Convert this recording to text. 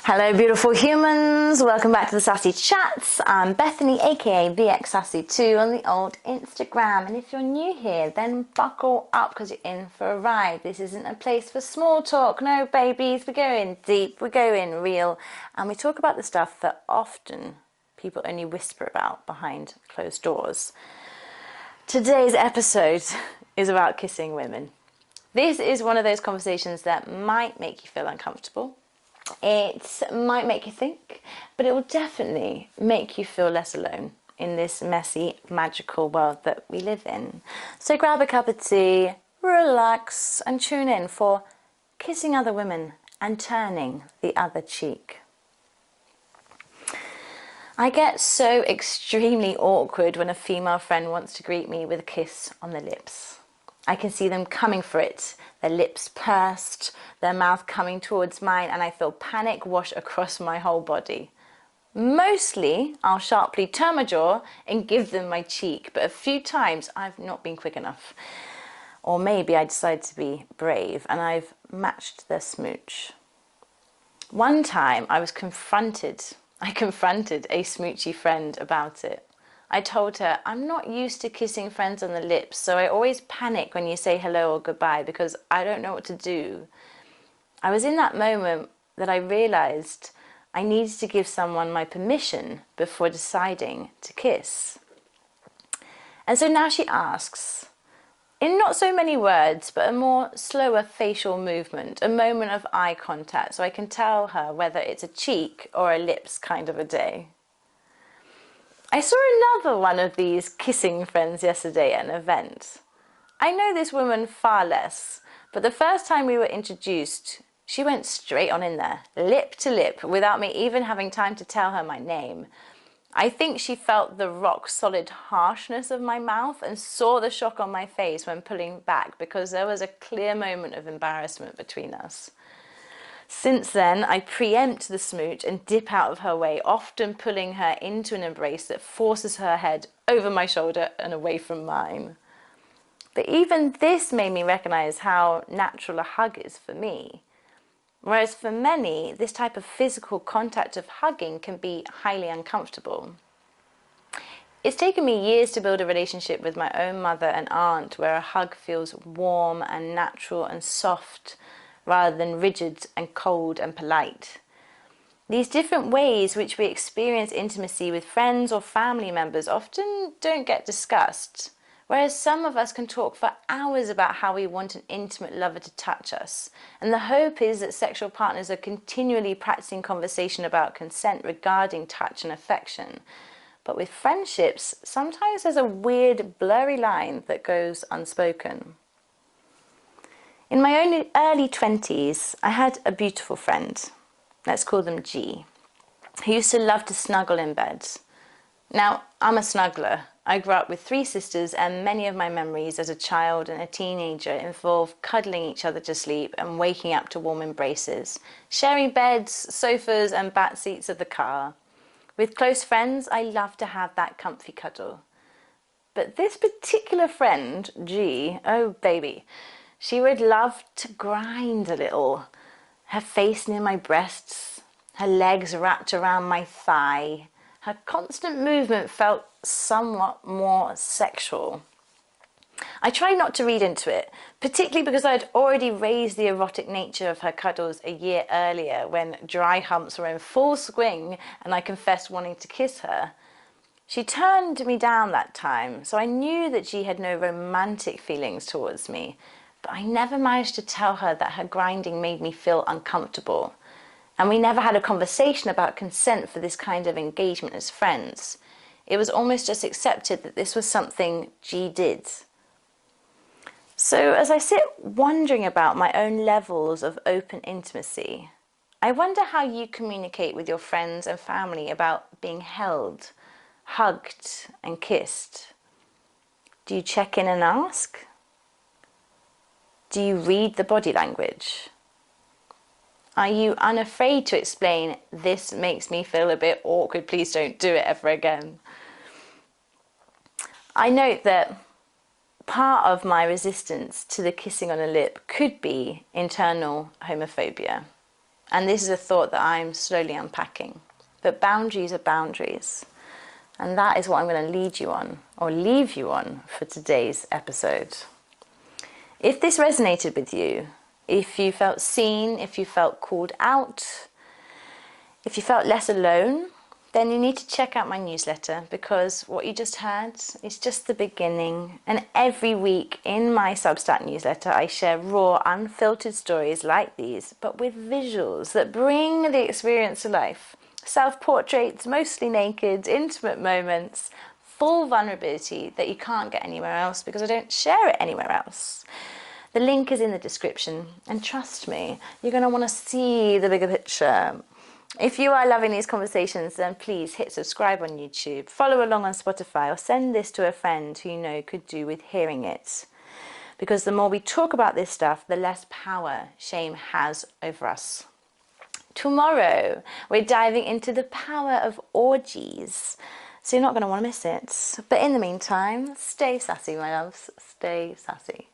Hello beautiful humans, welcome back to the Sassy Chats. I'm Bethany aka VXSassy2 on the old Instagram, and if you're new here then buckle up because you're in for a ride. This isn't a place for small talk, no babies, we're going deep, we're going real, and we talk about the stuff that often people only whisper about behind closed doors. Today's episode is about kissing women. This is one of those conversations that might make you feel uncomfortable. It might make you think, but it will definitely make you feel less alone in this messy, magical world that we live in. So grab a cup of tea, relax, and tune in for kissing other women and turning the other cheek. I get so extremely awkward when a female friend wants to greet me with a kiss on the lips. I can see them coming for it, their lips pursed, their mouth coming towards mine, and I feel panic wash across my whole body. Mostly, I'll sharply turn my jaw and give them my cheek, but a few times I've not been quick enough. Or maybe I decided to be brave and I've matched their smooch. One time I confronted a smoochy friend about it. I told her, I'm not used to kissing friends on the lips, so I always panic when you say hello or goodbye because I don't know what to do. I was in that moment that I realized I needed to give someone my permission before deciding to kiss. And so now she asks, in not so many words, but a more slower facial movement, a moment of eye contact, so I can tell her whether it's a cheek or a lips kind of a day. I saw another one of these kissing friends yesterday at an event. I know this woman far less, but the first time we were introduced, she went straight on in there, lip to lip, without me even having time to tell her my name. I think she felt the rock-solid harshness of my mouth and saw the shock on my face when pulling back because there was a clear moment of embarrassment between us. Since then, I preempt the smooch and dip out of her way, often pulling her into an embrace that forces her head over my shoulder and away from mine. But even this made me recognize how natural a hug is for me. Whereas for many, this type of physical contact of hugging can be highly uncomfortable. It's taken me years to build a relationship with my own mother and aunt where a hug feels warm and natural and soft, rather than rigid and cold and polite. These different ways which we experience intimacy with friends or family members often don't get discussed, whereas some of us can talk for hours about how we want an intimate lover to touch us. And the hope is that sexual partners are continually practicing conversation about consent regarding touch and affection. But with friendships, sometimes there's a weird, blurry line that goes unspoken. In my own early 20s, I had a beautiful friend, let's call them G, who used to love to snuggle in bed. Now, I'm a snuggler. I grew up with 3 sisters, and many of my memories as a child and a teenager involve cuddling each other to sleep and waking up to warm embraces, sharing beds, sofas and back seats of the car. With close friends, I love to have that comfy cuddle. But this particular friend, G, oh baby, she would love to grind a little, her face near my breasts, her legs wrapped around my thigh. Her constant movement felt somewhat more sexual. I tried not to read into it, particularly because I had already raised the erotic nature of her cuddles a year earlier when dry humps were in full swing and I confessed wanting to kiss her. She turned me down that time, so I knew that she had no romantic feelings towards me. But I never managed to tell her that her grinding made me feel uncomfortable. And we never had a conversation about consent for this kind of engagement as friends. It was almost just accepted that this was something G did. So as I sit wondering about my own levels of open intimacy, I wonder how you communicate with your friends and family about being held, hugged and kissed. Do you check in and ask? Do you read the body language? Are you unafraid to explain, this makes me feel a bit awkward, please don't do it ever again? I note that part of my resistance to the kissing on the lip could be internal homophobia. And this is a thought that I'm slowly unpacking. But boundaries are boundaries. And that is what I'm going to lead you on, or leave you on, for today's episode. If this resonated with you, if you felt seen, if you felt called out, if you felt less alone, then you need to check out my newsletter, because what you just heard is just the beginning. And every week in my Substack newsletter, I share raw, unfiltered stories like these, but with visuals that bring the experience to life. Self-portraits, mostly naked, intimate moments, full vulnerability that you can't get anywhere else, because I don't share it anywhere else. The link is in the description, and trust me, you're going to want to see the bigger picture. If you are loving these conversations, then please hit subscribe on YouTube, follow along on Spotify, or send this to a friend who you know could do with hearing it. Because the more we talk about this stuff, the less power shame has over us. Tomorrow, we're diving into the power of orgies. So you're not going to want to miss it. But in the meantime, stay sassy, my loves. Stay sassy.